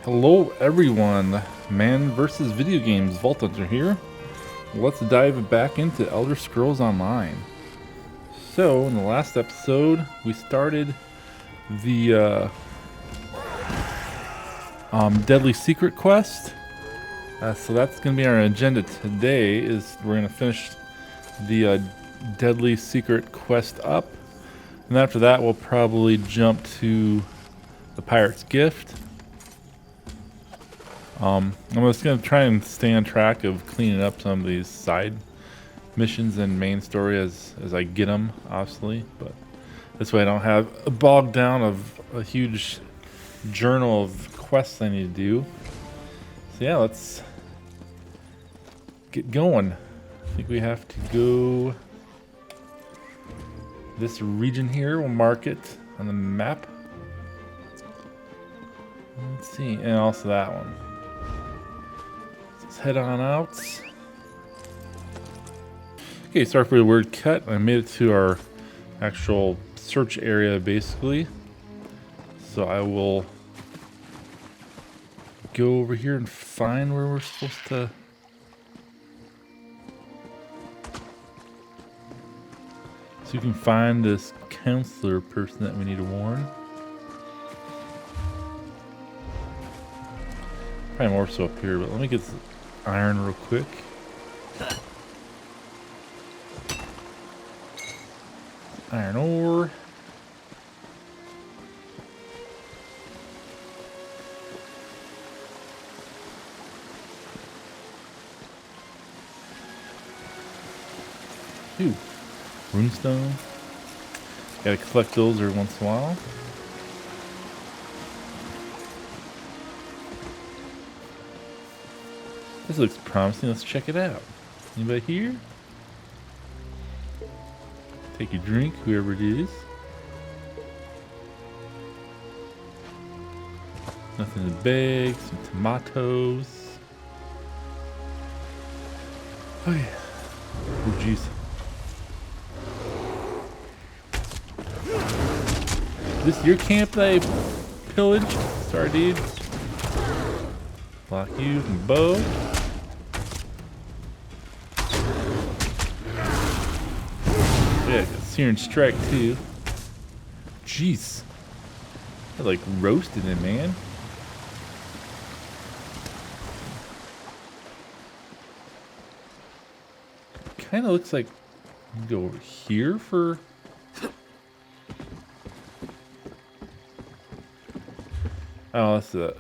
Hello everyone, Man vs. Video Games, Vault Hunter here. Let's dive back into Elder Scrolls Online. So, in the last episode, we started the Deadly Secret quest. So that's going to be our agenda today, is we're going to finish the Deadly Secret quest up. And after that, we'll probably jump to the Pirate's Gift. I'm just going to try and stay on track of cleaning up some of these side missions and main story as I get them, obviously. But this way I don't have a bogged down of a huge journal of quests I need to do. So yeah, let's get going. I think we have to go this region here. We'll mark it on the map. Let's see, and also that one. Let's head on out. Okay, sorry for the word cut. I made it to our actual search area basically. So I will go over here and find where we're supposed to. So you can find this counselor person that we need to warn. Probably more so up here, but let me get some iron real quick. Iron ore. Ooh, runestone. Gotta collect those every once in a while. This looks promising. Let's check it out. Anybody here? Take a drink, whoever it is. Nothing in the bag. Some tomatoes. Oh yeah. Oh jeez. Is this your camp that I pillaged? Sorry, dude. Block you from bow. Yeah, Searing Strike too. Jeez. I like roasted it, man. Kind of looks like we can go over here for. Oh, that's the.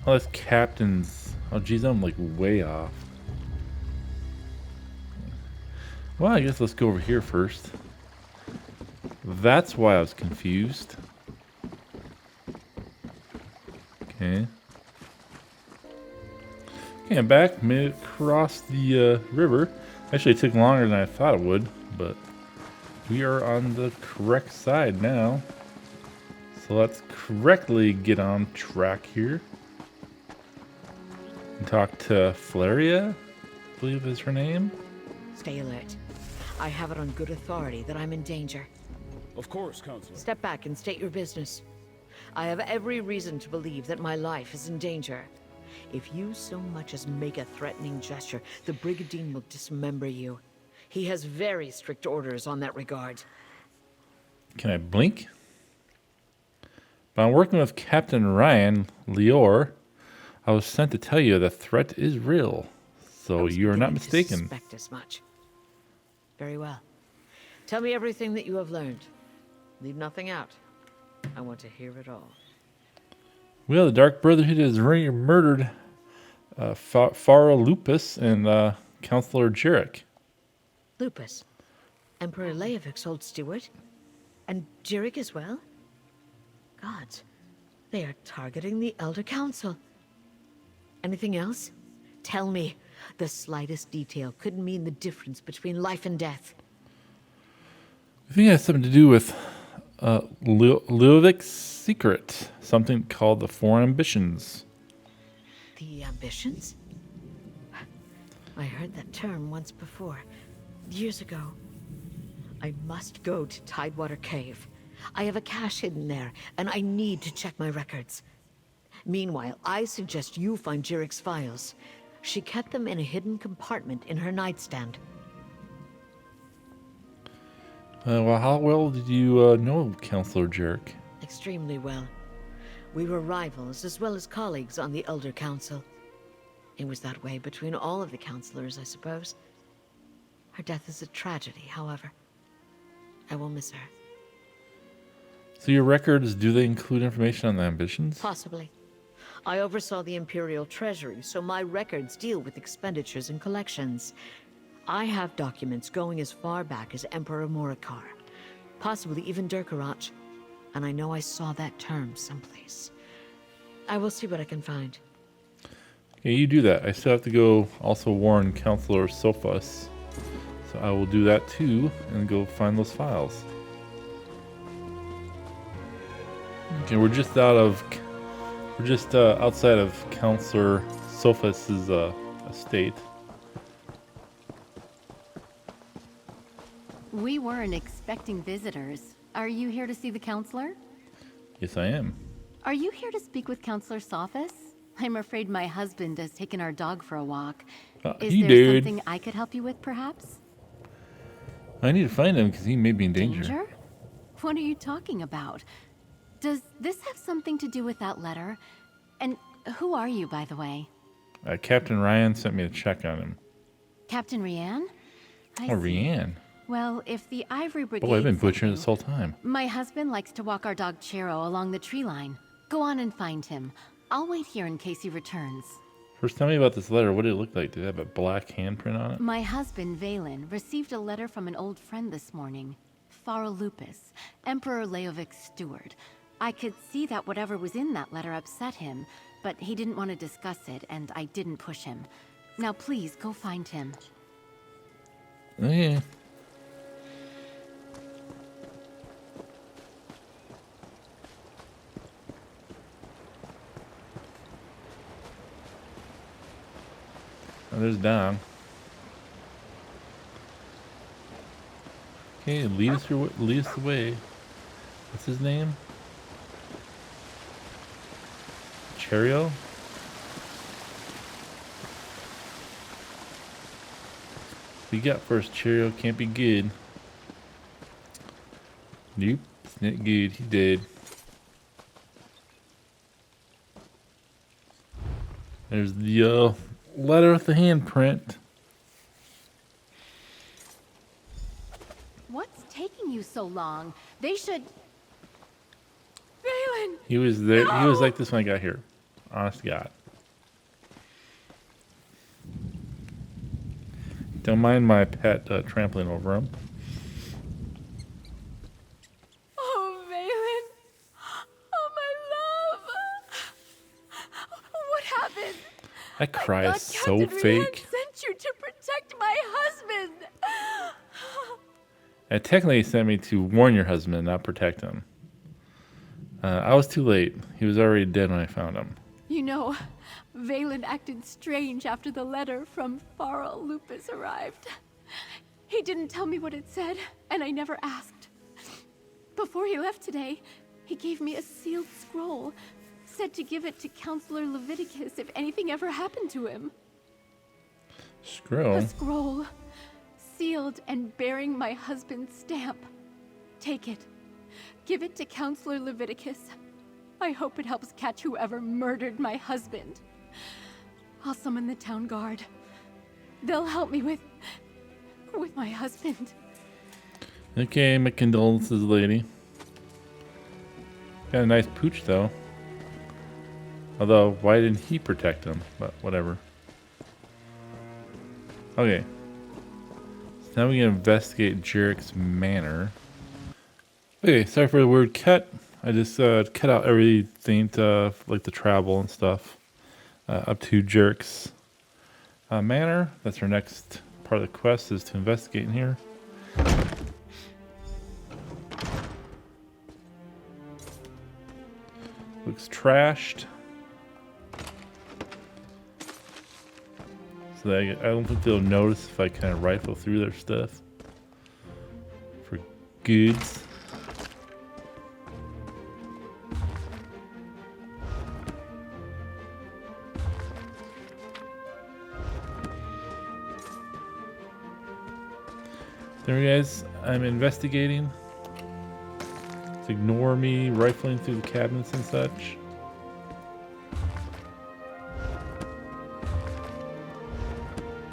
Oh, that's captain's. Oh, geez, I'm like way off. Well, I guess let's go over here first. That's why I was confused. Okay. Okay, I'm back. Made it across the river. Actually, it took longer than I thought it would, but we are on the correct side now. So let's correctly get on track here. And talk to Flaria, I believe is her name. Stay alert. I have it on good authority that I'm in danger. Of course, Counselor. Step back and state your business. I have every reason to believe that my life is in danger. If you so much as make a threatening gesture, the Brigandine will dismember you. He has very strict orders on that regard. Can I blink? But I'm working with Captain Ryan Lior. I was sent to tell you the threat is real, so you are not mistaken. I suspect as much. Very well. Tell me everything that you have learned. Leave nothing out. I want to hear it all. Well, the Dark Brotherhood has already murdered Pharaoh Lupus and Counselor Jarek. Lupus? Emperor Leovik's old steward? And Jarek as well? Gods, they are targeting the Elder Council. Anything else? Tell me. The slightest detail could mean the difference between life and death. I think it has something to do with Leovik's secret. Something called the Four Ambitions. The ambitions? I heard that term once before, years ago. I must go to Tidewater Cave. I have a cache hidden there, and I need to check my records. Meanwhile, I suggest you find Jirik's files. She kept them in a hidden compartment in her nightstand. Well, how well did you know Counselor Jirik? Extremely well. We were rivals as well as colleagues on the Elder Council. It was that way between all of the counselors, I suppose. Her death is a tragedy, however. I will miss her. So your records, do they include information on the ambitions? Possibly. I oversaw the Imperial Treasury, so my records deal with expenditures and collections. I have documents going as far back as Emperor Morikar, possibly even Durkarach, and I know I saw that term someplace. I will see what I can find. Okay, you do that. I still have to go also warn Counselor Sophus. So I will do that too and go find those files. Okay, we're just outside of Counselor Sophus's estate. We weren't expecting visitors. Are you here to see the counselor? Yes, I am. Are you here to speak with Counselor Sophus? I'm afraid my husband has taken our dog for a walk. Is he there did. something I could help you with, perhaps? I need to find him because he may be in danger. What are you talking about? Does this have something to do with that letter? And who are you, by the way? Captain Ryan sent me to check on him. Captain Rianne? I see. Rianne. Well, if the Ivory Brigade... Oh, I've been sent butchering you, this whole time. My husband likes to walk our dog Chero along the tree line. Go on and find him. I'll wait here in case he returns. First, tell me about this letter. What did it look like? Did it have a black handprint on it? My husband, Valen, received a letter from an old friend this morning. Farah Lupus, Emperor Leovic's steward. I could see that whatever was in that letter upset him, but he didn't want to discuss it, and I didn't push him. Now please, go find him. Okay. Oh, there's Dom. Okay, lead us the way. What's his name? Cherio? What you got first, Cherio? Can't be good. Nope, it's not good. He dead. There's the letter with the handprint. What's taking you so long? They should... Valen! He was there. No! He was like this when I got here. Honest to God. Don't mind my pet trampling over him. Oh, Valen! Oh, my love! What happened? That cry I is thought so Captain Rianne fake. sent you to protect my husband! And technically, he sent me to warn your husband, not protect him. I was too late. He was already dead when I found him. You know, Valen acted strange after the letter from Farah Lupus arrived. He didn't tell me what it said, and I never asked. Before he left today, he gave me a sealed scroll, said to give it to Counselor Leviticus if anything ever happened to him. Scroll? A scroll, sealed and bearing my husband's stamp. Take it. Give it to Counselor Leviticus. I hope it helps catch whoever murdered my husband. I'll summon the town guard. They'll help me with my husband. Okay, my condolences, lady. Got a nice pooch, though. Although, why didn't he protect him? But whatever. Okay. So now we can investigate Jirik's manor. Okay, sorry for the word cut. I just cut out everything to, like the travel and stuff up to Jirik's manor. That's our next part of the quest, is to investigate in here. Looks trashed. So that I don't think they'll notice if I kind of rifle through their stuff for goods. There, guys, I'm investigating. Just ignore me rifling through the cabinets and such.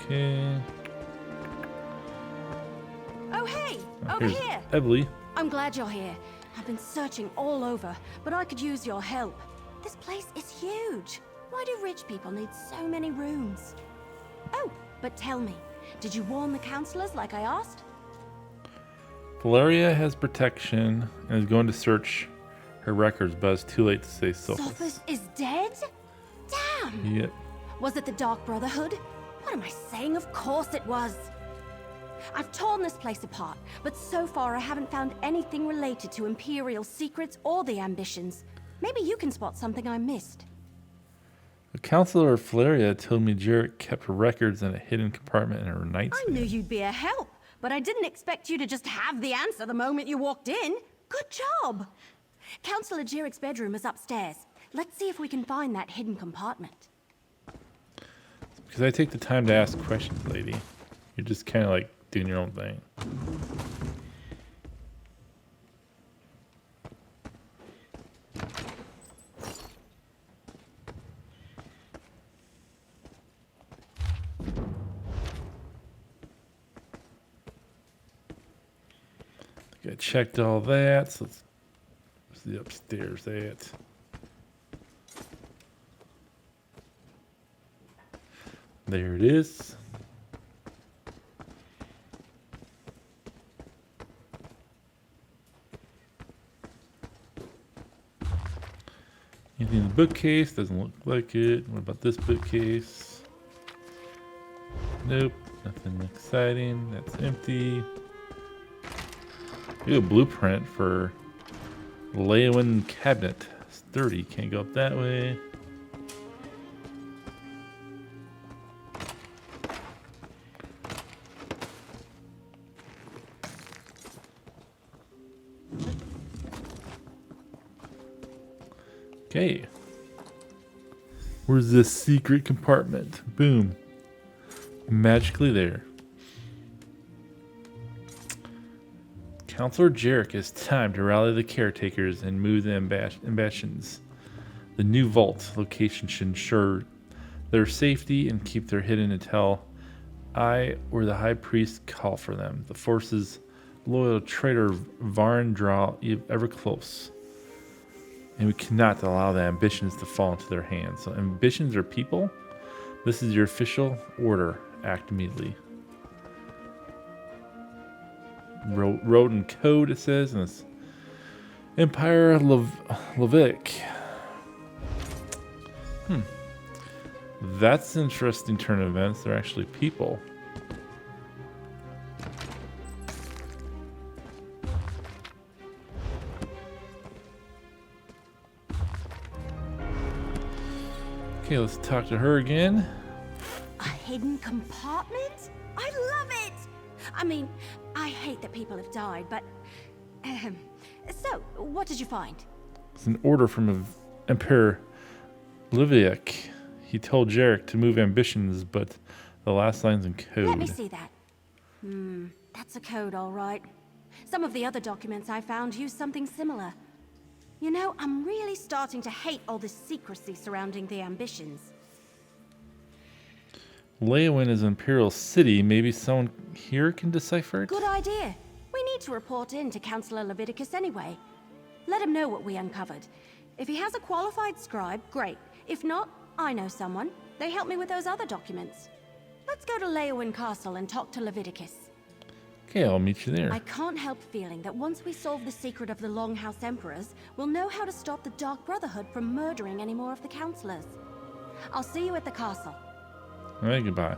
Okay. Oh, hey! Over Here's here! Evely. I'm glad you're here. I've been searching all over, but I could use your help. This place is huge. Why do rich people need so many rooms? Oh, but tell me, did you warn the counselors like I asked? Valeria has protection and is going to search her records, but it's too late to say so. Sophus is dead? Damn! Yep. Was it the Dark Brotherhood? What am I saying? Of course it was. I've torn this place apart, but so far I haven't found anything related to Imperial secrets or the ambitions. Maybe you can spot something I missed. The counselor of Valeria told me Jarek kept records in a hidden compartment in her nightstand. I knew you'd be a help, but I didn't expect you to just have the answer the moment you walked in. Good job. Counselor Jarek's bedroom is upstairs. Let's see if we can find that hidden compartment. Because I take the time to ask questions, lady. You're just kind of like doing your own thing. I checked all that, so let's see upstairs at. There it is. Anything in the bookcase? Doesn't look like it. What about this bookcase? Nope, nothing exciting. That's empty. Ooh, a blueprint for Leowin cabinet. Sturdy, can't go up that way. Okay. Where's this secret compartment? Boom. Magically there. Counselor Jarek, it's time to rally the caretakers and move the ambitions. The new vault location should ensure their safety and keep their hidden until I or the High Priest call for them. The forces loyal traitor Varn draw ever close. And we cannot allow the ambitions to fall into their hands. So ambitions are people. This is your official order. Act immediately. Wrote in code, it says, and it's Empire Levitic. That's an interesting turn of events. They're actually people. Okay, let's talk to her again. A hidden compartment? I love it! I mean, I hate that people have died, but... So, what did you find? It's an order from Emperor Levitic. He told Jarek to move ambitions, but the last line's in code. Let me see that. That's a code, all right. Some of the other documents I found use something similar. You know, I'm really starting to hate all this secrecy surrounding the ambitions. Leowin is an imperial city. Maybe someone here can decipher it? Good idea. We need to report in to Counselor Leviticus anyway. Let him know what we uncovered. If he has a qualified scribe, great. If not, I know someone. They helped me with those other documents. Let's go to Leowin Castle and talk to Leviticus. Okay, I'll meet you there. I can't help feeling that once we solve the secret of the Longhouse Emperors, we'll know how to stop the Dark Brotherhood from murdering any more of the counselors. I'll see you at the castle. All right, goodbye.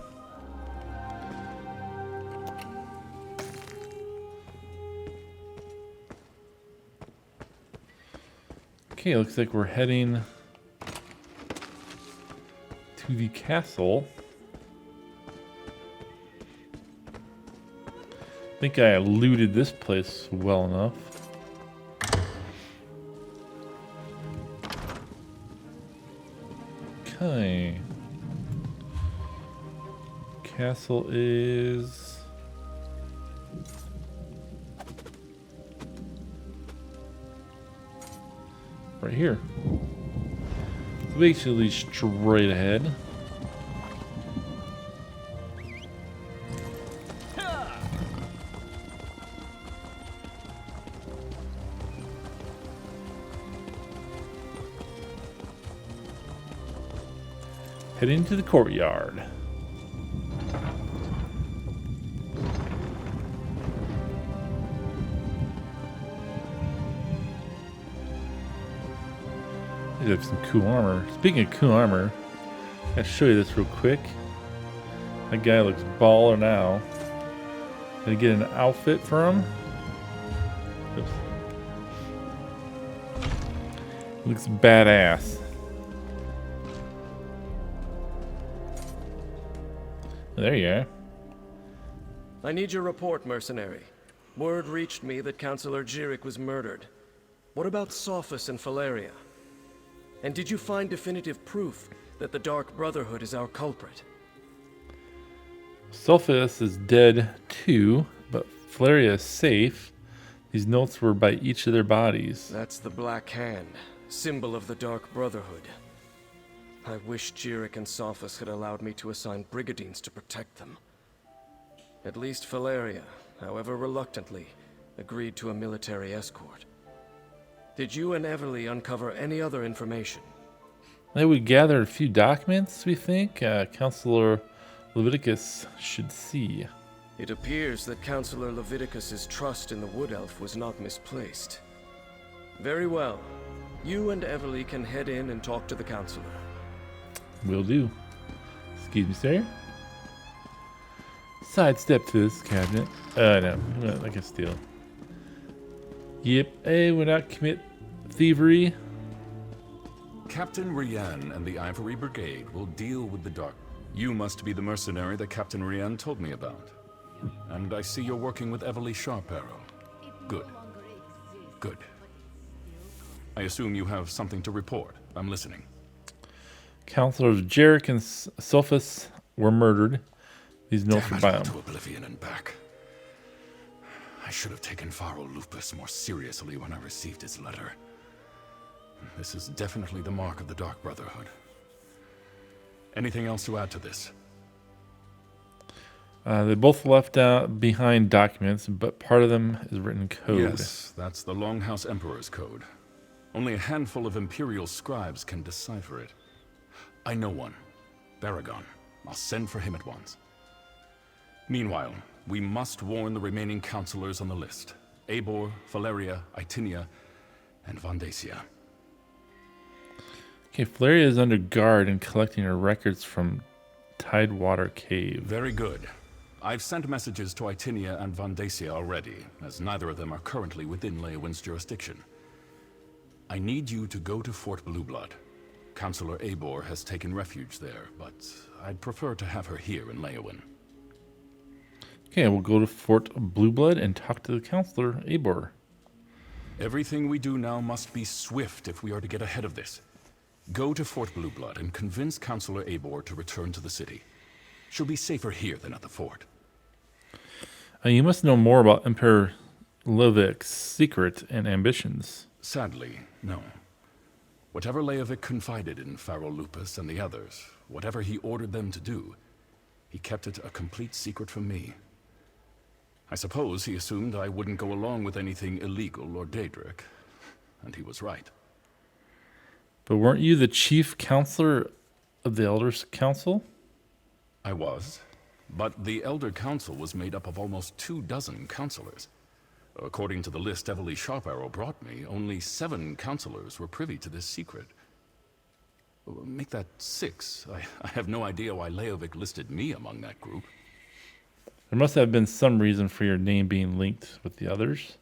Okay, looks like we're heading to the castle. think I looted this place well enough. Okay. Castle is right here. So basically straight ahead. Heading to the courtyard. These have some cool armor. Speaking of cool armor, I'll show you this real quick. That guy looks baller now. Gonna get an outfit for him. Oops. Looks badass. There you are. I need your report, mercenary. Word reached me that Councillor Jirik was murdered. What about Sophus and Valeria? And did you find definitive proof that the Dark Brotherhood is our culprit? Sophus is dead too, but Valeria is safe. These notes were by each of their bodies. That's the Black Hand, symbol of the Dark Brotherhood. I wish Jirik and Sophus had allowed me to assign brigadines to protect them. At least Valeria, however reluctantly, agreed to a military escort. Did you and Everly uncover any other information? We gathered a few documents, we think. Councillor Leviticus should see. It appears that Councillor Leviticus's trust in the Wood Elf was not misplaced. Very well. You and Everly can head in and talk to the Councillor. Will do. Excuse me, sir. Sidestep to this cabinet. No. I can steal. Yep. Hey, we're not commit thievery. Captain Rian and the Ivory Brigade will deal with the dark. You must be the mercenary that Captain Rian told me about. And I see you're working with Everly Sharparrow. Good. Good. I assume you have something to report. I'm listening. Councillors Jirik and Sophus were murdered. These notes were bound. To oblivion and back. I should have taken Pharaoh Lupus more seriously when I received his letter. This is definitely the mark of the Dark Brotherhood. Anything else to add to this? They both left behind documents, but part of them is written code. Yes, that's the Longhouse Emperors code. Only a handful of Imperial scribes can decipher it. I know one. Baragon. I'll send for him at once. Meanwhile, we must warn the remaining counselors on the list. Eivor, Valeria, Itinia, and Vandacia. Okay, Valeria is under guard and collecting her records from Tidewater Cave. Very good. I've sent messages to Itinia and Vandacia already, as neither of them are currently within Leowin's jurisdiction. I need you to go to Fort Blueblood. Councillor Eivor has taken refuge there, but I'd prefer to have her here in Leowin. Okay, we'll go to Fort Blueblood and talk to the Councillor Eivor. Everything we do now must be swift if we are to get ahead of this. Go to Fort Blueblood and convince Councillor Eivor to return to the city. She'll be safer here than at the fort. You must know more about Emperor Levik's secret and ambitions. Sadly, no. Whatever Leovic confided in Pharaoh Lupus and the others, whatever he ordered them to do, he kept it a complete secret from me. I suppose he assumed I wouldn't go along with anything illegal or Daedric, and he was right. But weren't you the chief counselor of the Elders Council? I was, but the Elder Council was made up of almost 24 counselors. According to the list Everly Sharparrow brought me, only 7 counselors were privy to this secret. Make that 6. I have no idea why Leovic listed me among that group. There must have been some reason for your name being linked with the others.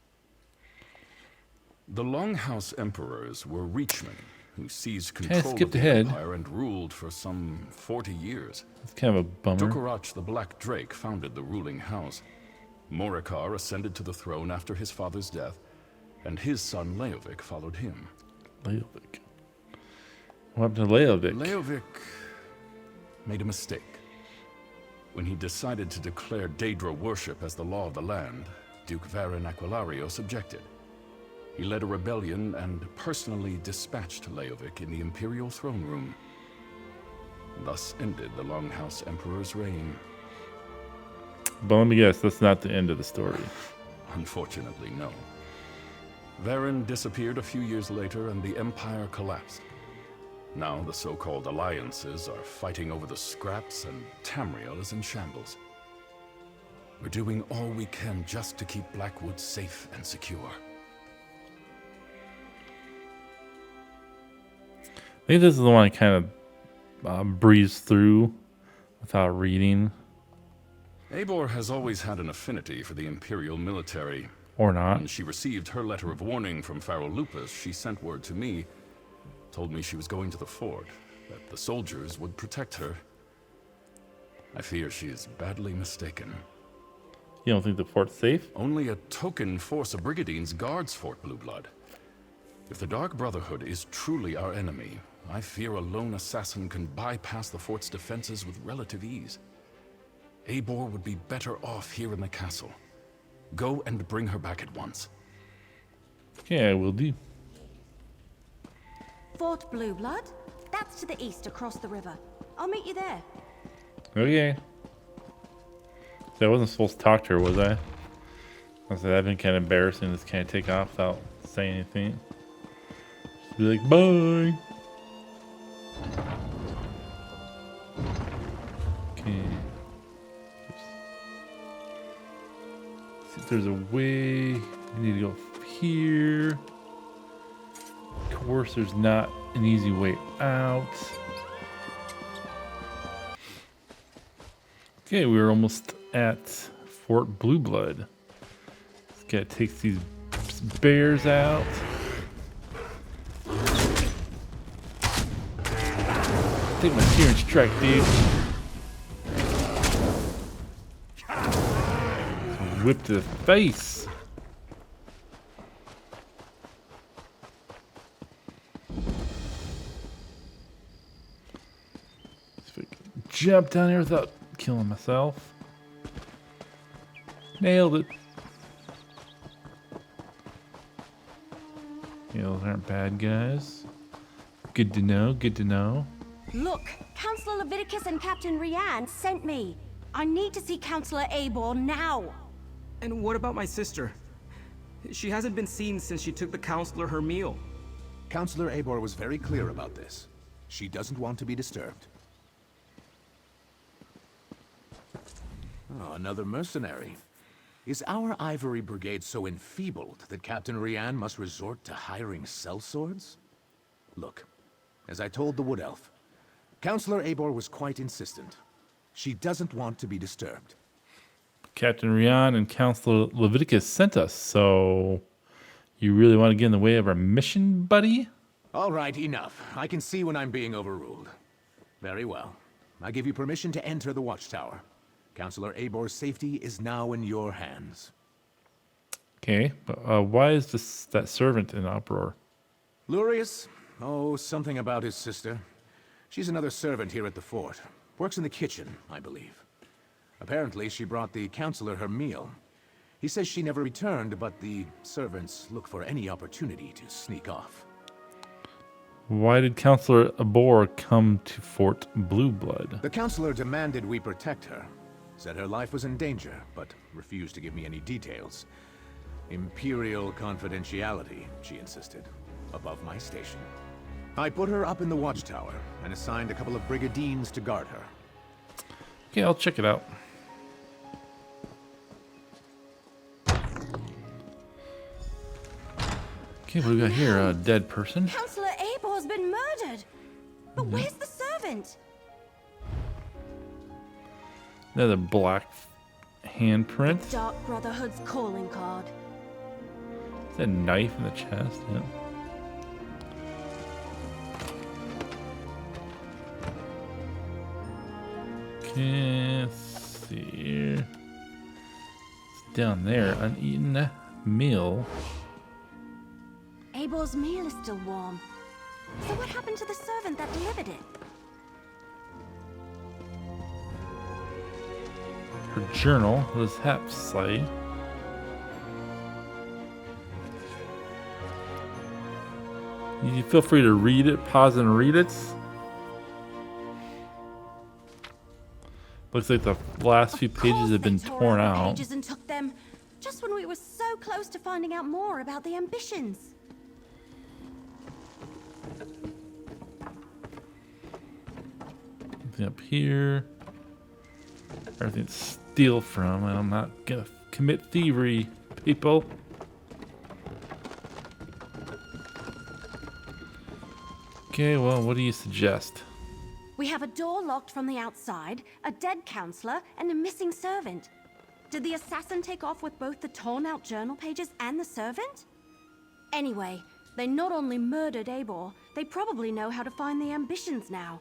The Longhouse Emperors were Reachmen, who seized control of the ahead. Empire and ruled for some 40 years. That's kind of a bummer. Dukarach the Black Drake founded the ruling house. Morikar ascended to the throne after his father's death, and his son Leovic followed him. Leovic. What happened to Leovic? Leovic made a mistake. When he decided to declare Daedra worship as the law of the land, Duke Varen Aquilarios objected. He led a rebellion and personally dispatched Leovic in the Imperial throne room. Thus ended the Longhouse Emperor's reign. But let me guess, that's not the end of the story. Unfortunately, no. Varen disappeared a few years later and the Empire collapsed. Now the so-called alliances are fighting over the scraps and Tamriel is in shambles. We're doing all we can just to keep Blackwood safe and secure. I think this is the one I kind of breezed through without reading. Eivor has always had an affinity for the Imperial military. Or not. When she received her letter of warning from Pharaoh Lupus, she sent word to me, told me she was going to the fort, that the soldiers would protect her. I fear she is badly mistaken. You don't think the fort's safe? Only a token force of Brigadines guards Fort Blueblood. If the Dark Brotherhood is truly our enemy, I fear a lone assassin can bypass the fort's defenses with relative ease. Eivor would be better off here in the castle. Go and bring her back at once. Yeah, I will do. Fort Blueblood? That's to the east across the river. I'll meet you there. Okay. So I wasn't supposed to talk to her, was I? I said that'd been kind of embarrassing. Just kind of take off without saying anything. Just be like, bye. Okay. Oops. See if there's a way. We need to go here. Of course, there's not an easy way out. Okay, we're almost at Fort Blueblood. This guy takes these bears out. Take my searing strike, dude. Whip to the face. See if I can jump down here without killing myself. Nailed it. Yeah, those aren't bad guys. Good to know, good to know. Look, Councillor Leviticus and Captain Rianne sent me. I need to see Councillor Eivor now. And what about my sister? She hasn't been seen since she took the Councillor her meal. Councillor Eivor was very clear about this. She doesn't want to be disturbed. Oh, another mercenary. Is our Ivory Brigade so enfeebled that Captain Rianne must resort to hiring sellswords? Look, as I told the Wood Elf, Councillor Eivor was quite insistent. She doesn't want to be disturbed. Captain Rian and Councilor Leviticus sent us, so you really want to get in the way of our mission, buddy? All right, enough. I can see when I'm being overruled. Very well. I give you permission to enter the watchtower. Councillor Eivor's safety is now in your hands. Okay, but why is that servant in uproar? Lurius? Oh, something about his sister. She's another servant here at the fort. Works in the kitchen, I believe. Apparently, she brought the councillor her meal. He says she never returned, but the servants look for any opportunity to sneak off. Why did Councilor Abor come to Fort Blueblood? The councillor demanded we protect her. Said her life was in danger, but refused to give me any details. Imperial confidentiality, she insisted, above my station. I put her up in the watchtower and assigned a couple of brigadines to guard her. Okay, I'll check it out. Okay, what do we got here? A dead person. Councillor Eivor's been murdered. But where's the servant? Another black handprint. Dark Brotherhood's calling card. Is that a knife in the chest? Yeah. Okay, let's see here. Let's down there? Uneaten meal. Ebor's meal is still warm. So what happened to the servant that delivered it? Her journal was Hepsley. You feel free to read it, pause and read it. Looks like the last few pages have been torn out. Pages and took them just when we were so close to finding out more about the ambitions. Anything up here? Everything to steal from. I'm not gonna commit thievery, people. Okay, well, what do you suggest? We have a door locked from the outside, a dead counselor, and a missing servant. Did the assassin take off with both the torn-out journal pages and the servant? Anyway, they not only murdered Eibor, they probably know how to find the ambitions now.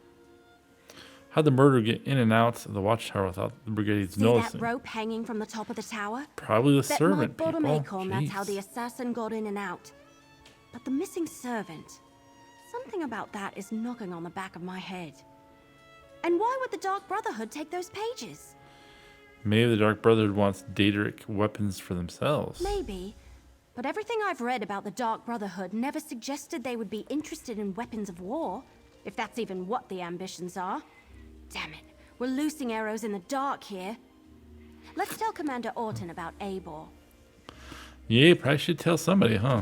How'd the murderer get in and out of the watchtower without the brigades See noticing? that rope hanging from the top of the tower? Probably the Bet servant, my bottom people. acorn that's how Jeez. the assassin got in and out. But the missing servant, something about that is knocking on the back of my head. And why would the Dark Brotherhood take those pages? Maybe the Dark Brotherhood wants Daedric weapons for themselves. Maybe. But everything I've read about the Dark Brotherhood never suggested they would be interested in weapons of war, if that's even what the ambitions are. Damn it, we're loosing arrows in the dark here. Let's tell Commander Orton about Eibor. Yeah, you probably should tell somebody, huh?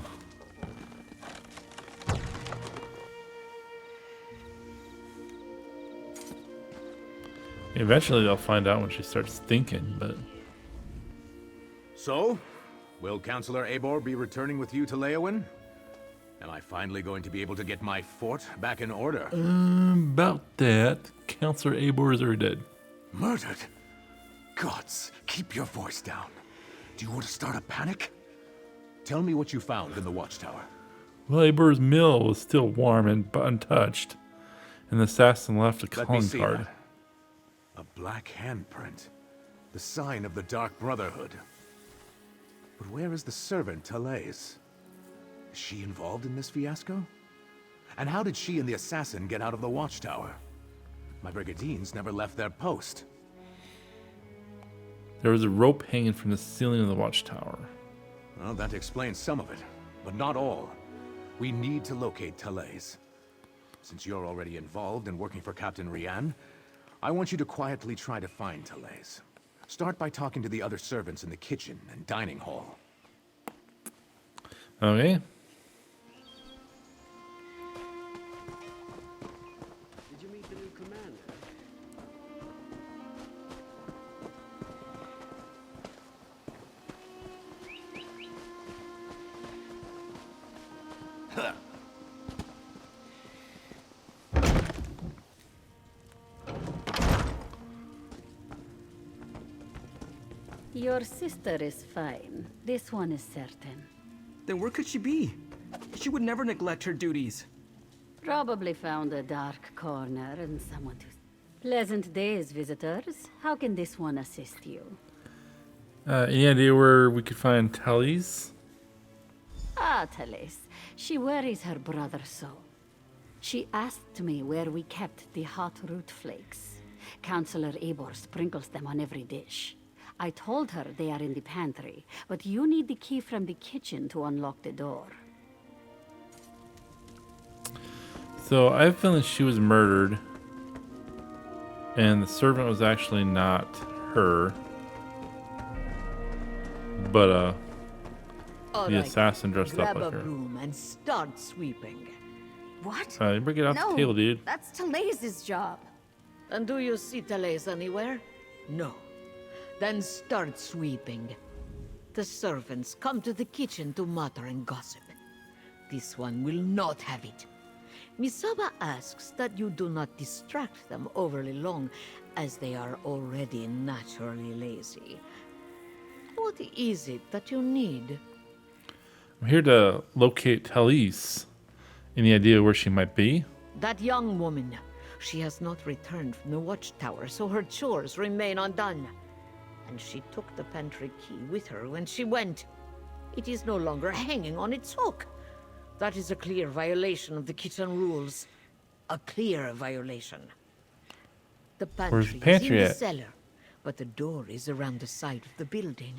Eventually they'll find out when she starts thinking, but... So, will Counselor Eibor be returning with you to Leowyn? Am I finally going to be able to get my fort back in order? About that, Counselor Eibor is already dead. Murdered? Gods, keep your voice down. Do you want to start a panic? Tell me what you found in the watchtower. Well, Eibor's mill was still warm and untouched, and the assassin left a Let me calling see card. that. A black handprint. The sign of the Dark Brotherhood. But where is the servant, Tallays? Is she involved in this fiasco? And how did she and the assassin get out of the watchtower? My brigandines never left their post. There was a rope hanging from the ceiling of the watchtower. Well, that explains some of it, but not all. We need to locate Tallays. Since you're already involved and working for Captain Rian, I want you to quietly try to find Tallays. Start by talking to the other servants in the kitchen and dining hall. Okay. Did you meet the new commander? Your sister is fine. This one is certain. Then where could she be? She would never neglect her duties. Probably found a dark corner and someone to... Pleasant days, visitors. How can this one assist you? Any idea where we could find Tallays? Ah, Tallays. She worries her brother so. She asked me where we kept the hot root flakes. Counselor Eibor sprinkles them on every dish. I told her they are in the pantry, but you need the key from the kitchen to unlock the door. So I have a feeling she was murdered, and the servant was actually not her, but All the right, assassin dressed up grab like a her. broom and start sweeping. What? Bring it off No, the table, dude. that's Tallays' job. And do you see Tallays anywhere? No. Then start sweeping. The servants come to the kitchen to mutter and gossip. This one will not have it. Misaba asks that you do not distract them overly long, as they are already naturally lazy. What is it that you need? I'm here to locate Tallays. Any idea where she might be? That young woman. She has not returned from the watchtower, so her chores remain undone. and she took the pantry key with her when she went. It is no longer hanging on its hook. That is a clear violation of the kitchen rules. A clear violation. The Where's the pantry is in pantry the at? cellar, but the door is around the side of the building.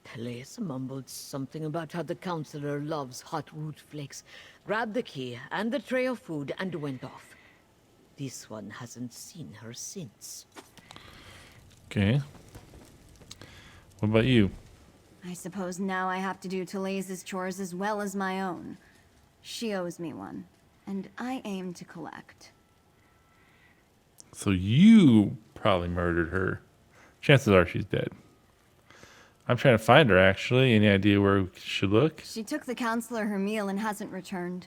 Tallays mumbled something about how the counselor loves hot root flakes, grabbed the key and the tray of food, and went off. This one hasn't seen her since. Okay. What about you? I suppose now I have to do Tallays' chores as well as my own. She owes me one, and I aim to collect. So you probably murdered her. Chances are she's dead. I'm trying to find her, actually. Any idea where we should look? She took the counselor her meal and hasn't returned.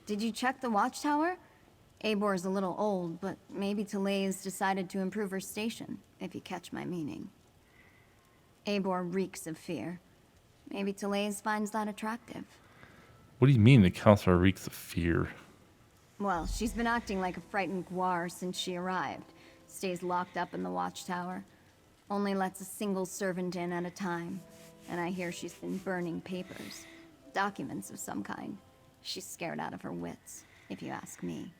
Did you check the watchtower? Abor's a little old, but maybe Tallays decided to improve her station, if you catch my meaning. Abor reeks of fear. Maybe Tallays finds that attractive. What do you mean the counselor reeks of fear? Well, she's been acting like a frightened guar since she arrived. Stays locked up in the watchtower. Only lets a single servant in at a time. And I hear she's been burning papers. Documents of some kind. She's scared out of her wits, if you ask me.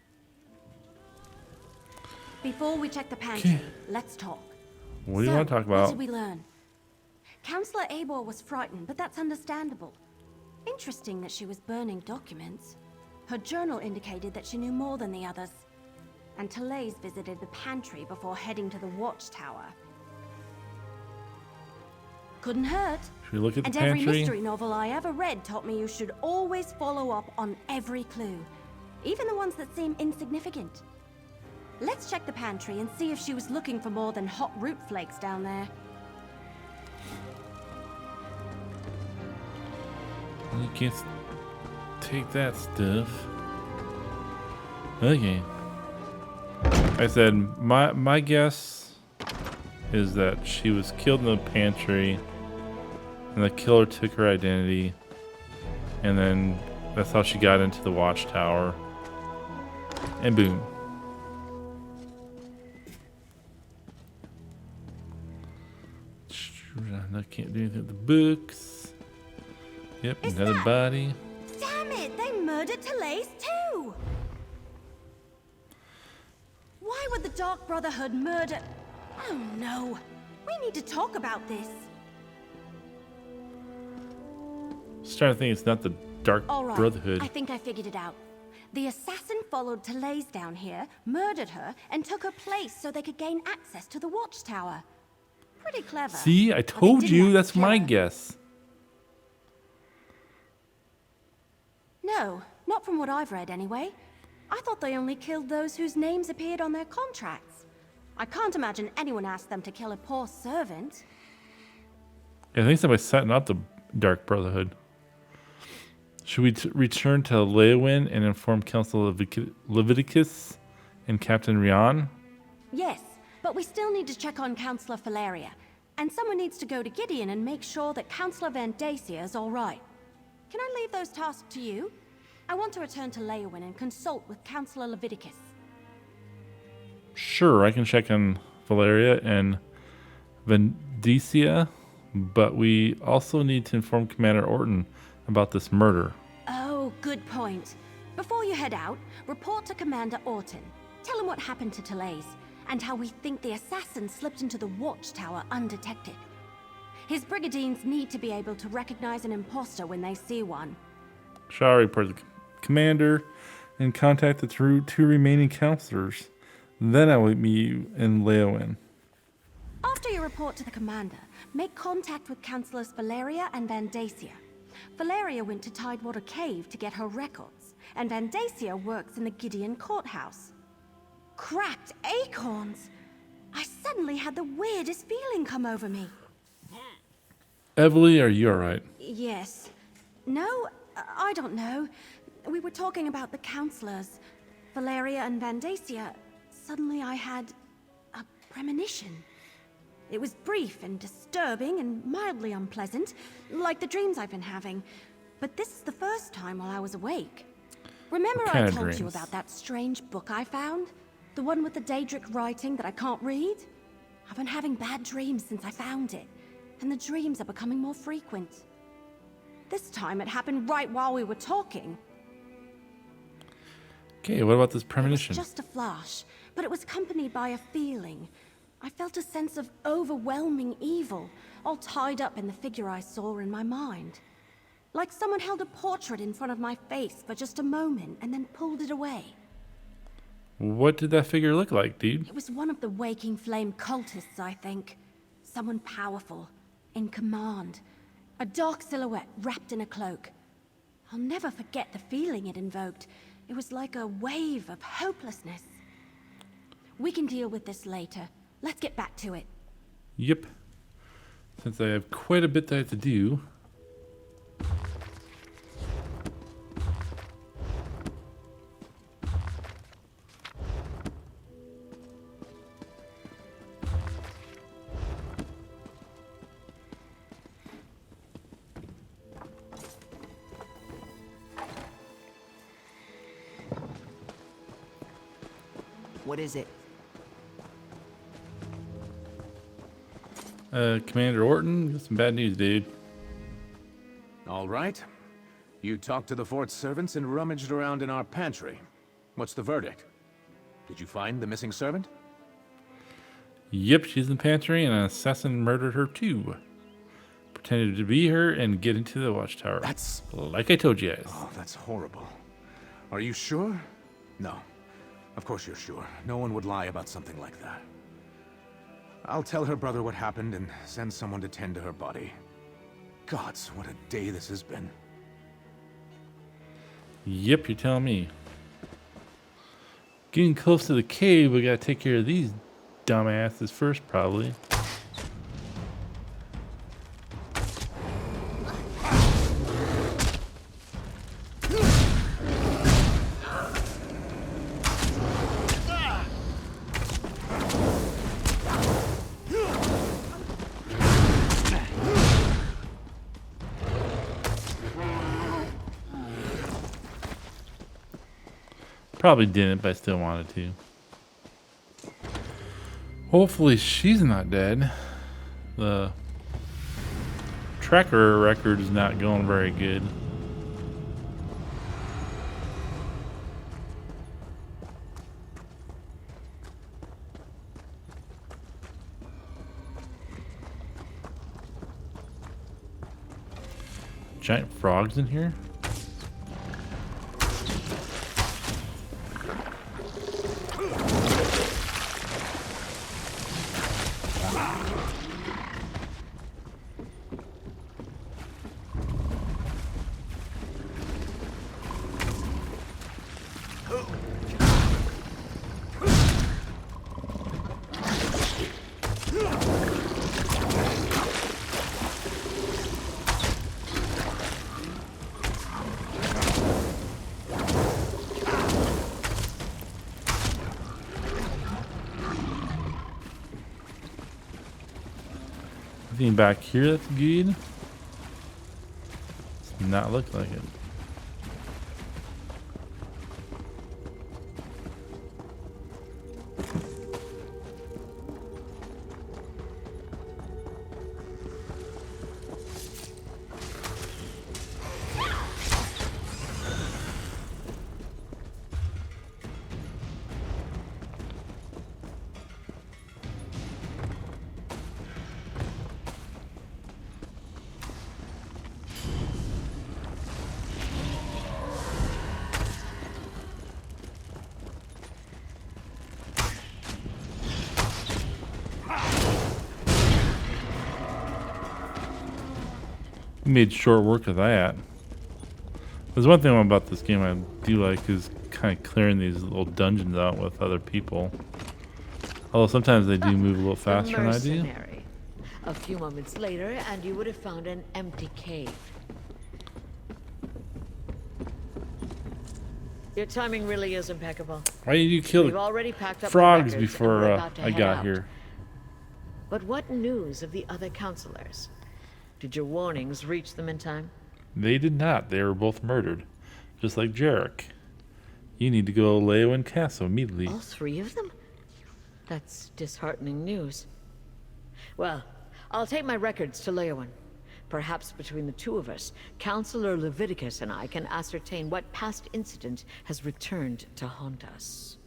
Before we check the pantry, let's talk. What do you want to talk about? What did we learn? Counselor Abor was frightened, but that's understandable. Interesting that she was burning documents. Her journal indicated that she knew more than the others. And Tallays visited the pantry before heading to the watchtower. Couldn't hurt. Should we look at the And pantry? every mystery novel I ever read taught me you should always follow up on every clue, even the ones that seem insignificant. Let's check the pantry and see if she was looking for more than hot root flakes down there. You can't take that stuff. Okay. I said my guess is that she was killed in the pantry, and the killer took her identity, and then that's how she got into the watchtower, and boom. I can't do anything with the books. Yep, another body. Damn it! They murdered Tallays too! Why would the Dark Brotherhood murder... Oh no! We need to talk about this. Just trying to think it's not the Dark All right, Brotherhood. I think I figured it out. The assassin followed Tallays down here, murdered her, and took her place so they could gain access to the watchtower. Pretty clever. See, I But they told didn't you, have to that's kill my her. guess. No, not from what I've read anyway. I thought they only killed those whose names appeared on their contracts. I can't imagine anyone asked them to kill a poor servant. Yeah, I think somebody's setting up the Dark Brotherhood. Should we return to Leowyn and inform Council Leviticus and Captain Rian? Yes, but we still need to check on Councillor Valeria. And someone needs to go to Gideon and make sure that Councillor Van Dacia is all right. Can I leave those tasks to you? I want to return to Leowyn and consult with Councillor Leviticus. Sure, I can check on Valeria and Vendicia, but we also need to inform Commander Orton about this murder. Oh, good point. Before you head out, report to Commander Orton. Tell him what happened to Tallays, and how we think the assassin slipped into the watchtower undetected. His brigadiers need to be able to recognize an imposter when they see one. Shall I report the commander and contact the two remaining counselors? Then I will meet you in Leowyn. After you report to the commander, make contact with Councillors Valeria and Van Dacia. Valeria went to Tidewater Cave to get her records, and Van Dacia works in the Gideon courthouse. Cracked acorns! I suddenly had the weirdest feeling come over me. Evely, are you alright? Yes. No, I don't know. We were talking about the counselors, Valeria and Van Dacia. Suddenly I had a premonition. It was brief and disturbing and mildly unpleasant, like the dreams I've been having. But this is the first time while I was awake. Remember What kind I of told you dreams? about that strange book I found? The one with the Daedric writing that I can't read? I've been having bad dreams since I found it, and the dreams are becoming more frequent. This time it happened right while we were talking. Okay, what about this It premonition? was just a flash, but it was accompanied by a feeling. I felt a sense of overwhelming evil, all tied up in the figure I saw in my mind. Like someone held a portrait in front of my face for just a moment and then pulled it away. What did that figure look like, dude? It was one of the Waking Flame cultists, I think. Someone powerful, in command. A dark silhouette wrapped in a cloak. I'll never forget the feeling it invoked. It was like a wave of hopelessness. We can deal with this later. Let's get back to it. Yep. Since I have quite a bit that I have to do. What is it? Commander Orton, got some bad news, dude. All right. You talked to the fort's servants and rummaged around in our pantry. What's the verdict? Did you find the missing servant? Yep, she's in the pantry and an assassin murdered her too. Pretended to be her and get into the watchtower. That's... like I told you guys. Oh, that's horrible. Are you sure? No. Of course you're sure. No one would lie about something like that. I'll tell her brother what happened and send someone to tend to her body. Gods, what a day this has been. Yep, you're telling me. Getting close to the cave, we gotta take care of these dumbasses first, probably. Probably didn't, but I still wanted to. Hopefully she's not dead. The tracker record is not going very good. Giant frogs in here? Anything back here that's good? Does not look like it. Made short work of that. There's one thing about this game I do like is kind of clearing these little dungeons out with other people. Although sometimes they do move a little faster than I do. Mercenary. A few moments later, and you would have found an empty cave. Your timing really is impeccable. Why did you kill We've already packed up the frogs records before and we're about to I head got out. here? But what news of the other counselors? Did your warnings reach them in time? They did not. They were both murdered. Just like Jarek. You need to go to Leowen Castle immediately. All three of them? That's disheartening news. Well, I'll take my records to Leowin. Perhaps between the two of us, Counselor Leviticus and I can ascertain what past incident has returned to haunt us.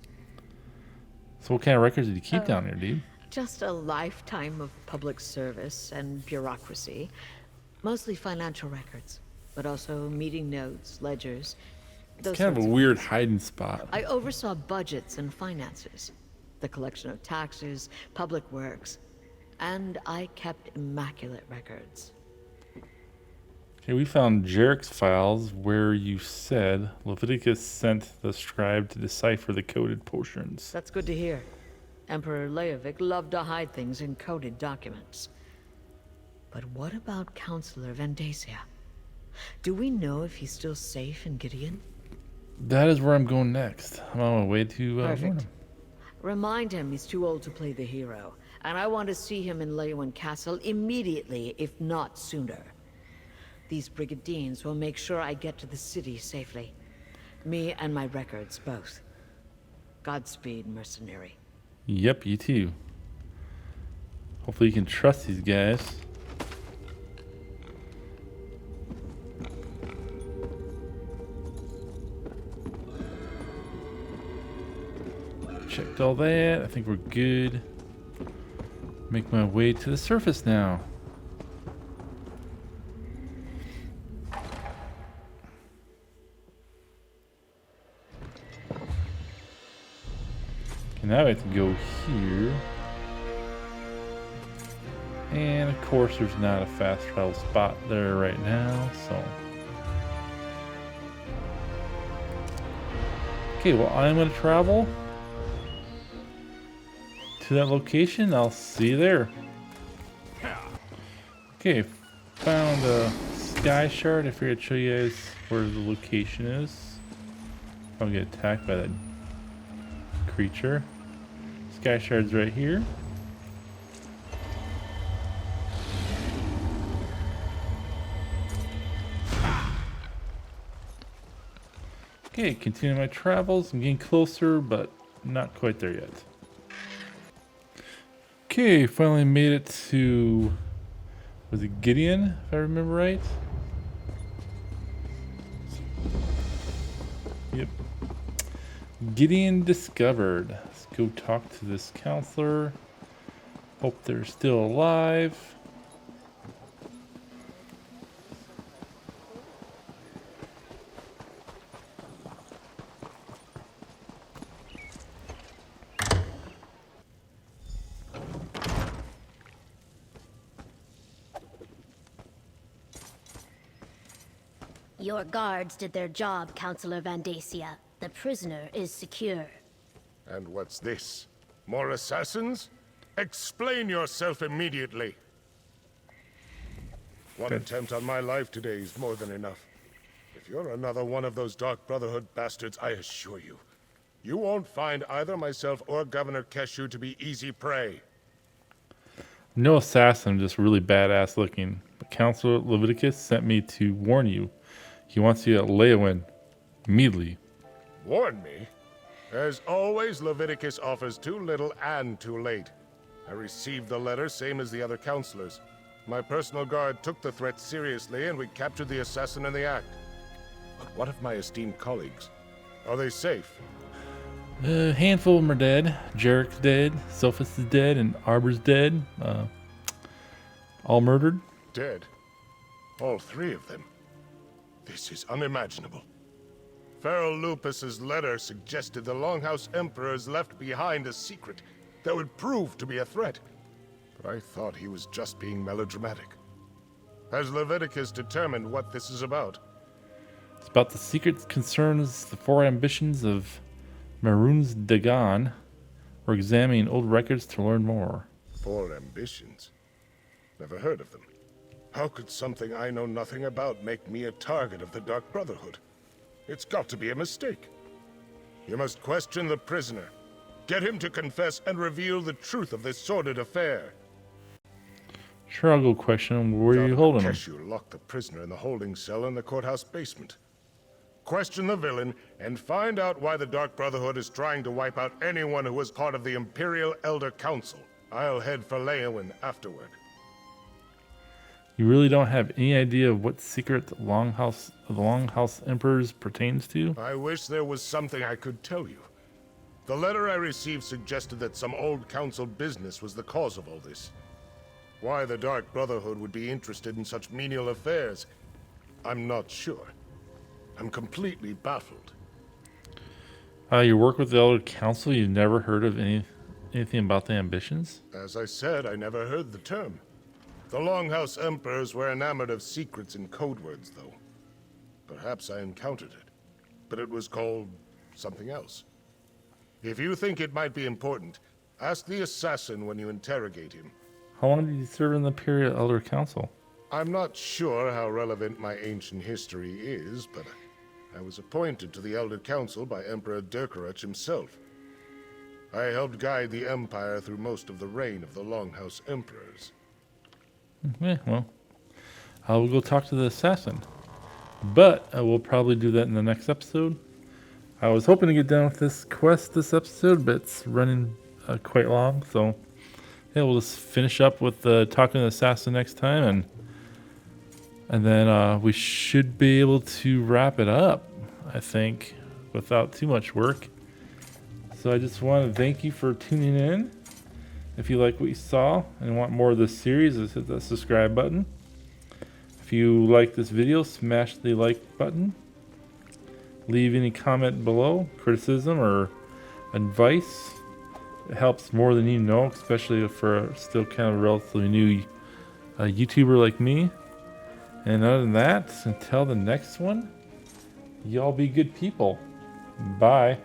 So what kind of records did you keep down here, dude? Just a lifetime of public service and bureaucracy. Mostly financial records, but also meeting notes, ledgers. Those It's kind of a sorts weird hiding spot. I oversaw budgets and finances, the collection of taxes, public works, and I kept immaculate records. Okay, we found Jarek's files where you said Leviticus sent the scribe to decipher the coded potions. That's good to hear. Emperor Leovic loved to hide things in coded documents. But what about Counselor Vandacia? Do we know if he's still safe in Gideon? That is where I'm going next. I'm on my way to warn Perfect. him. Remind him he's too old to play the hero, and I want to see him in Leowin Castle immediately, if not sooner. These Brigadines will make sure I get to the city safely. Me and my records, both. Godspeed, mercenary. Yep, you too. Hopefully you can trust these guys. Checked all that. I think we're good. Make my way to the surface now. Okay, now I have to go here. And of course there's not a fast travel spot there right now, so. Okay, well I'm gonna travel to that location. I'll see you there. Okay, found a sky shard. I figured I'd show you guys where the location is. I'll get attacked by that creature. Sky shard's right here. Okay, continuing my travels. I'm getting closer, but not quite there yet. Okay, finally made it to, was it Gideon, if I remember right? Yep. Gideon discovered. Let's go talk to this counselor. Hope they're still alive. Your guards did their job, Counselor Vandacia. The prisoner is secure. And what's this? More assassins? Explain yourself immediately. One attempt on my life today is more than enough. If you're another one of those Dark Brotherhood bastards, I assure you, you won't find either myself or Governor Keshu to be easy prey. No assassin, just really badass looking. But Counselor Leviticus sent me to warn you. He wants you at Leowin immediately. Warn me? As always, Leviticus offers too little and too late. I received the letter, same as the other counselors. My personal guard took the threat seriously, and we captured the assassin in the act. But what of my esteemed colleagues? Are they safe? A handful of them are dead. Jarek's dead, Sophus is dead, and Arbor's dead. All murdered. Dead? All three of them? This is unimaginable. Pharaoh Lupus's letter suggested the Longhouse Emperors left behind a secret that would prove to be a threat. But I thought he was just being melodramatic. Has Leviticus determined what this is about? It's about the secret concerns the four ambitions of Maroons Dagon. We're examining old records to learn more. Four ambitions? Never heard of them. How could something I know nothing about make me a target of the Dark Brotherhood? It's got to be a mistake. You must question the prisoner. Get him to confess and reveal the truth of this sordid affair. Sure, I'll go question him. Where are you holding him? Keshu locked the prisoner in the holding cell in the courthouse basement. Question the villain and find out why the Dark Brotherhood is trying to wipe out anyone who was part of the Imperial Elder Council. I'll head for Leowin afterward. You really don't have any idea of what secret the Longhouse Emperors pertains to? I wish there was something I could tell you. The letter I received suggested that some old council business was the cause of all this. Why the Dark Brotherhood would be interested in such menial affairs, I'm not sure. I'm completely baffled. You work with the Elder Council, you've never heard of anything about the ambitions? As I said, I never heard the term. The Longhouse Emperors were enamored of secrets and code words, though. Perhaps I encountered it, but it was called something else. If you think it might be important, ask the assassin when you interrogate him. How long did you serve in the Imperial Elder Council? I'm not sure how relevant my ancient history is, but I was appointed to the Elder Council by Emperor Durkarach himself. I helped guide the Empire through most of the reign of the Longhouse Emperors. Okay, well, I will go talk to the assassin. But I will probably do that in the next episode. I was hoping to get done with this quest this episode, but it's running quite long. So, yeah, we'll just finish up with talking to the assassin next time. And then we should be able to wrap it up, I think, without too much work. So I just want to thank you for tuning in. If you like what you saw and want more of this series, just hit that subscribe button. If you like this video, smash the like button. Leave any comment below, criticism or advice. It helps more than you know, especially for still kind of a relatively new YouTuber like me. And other than that, until the next one, y'all be good people. Bye.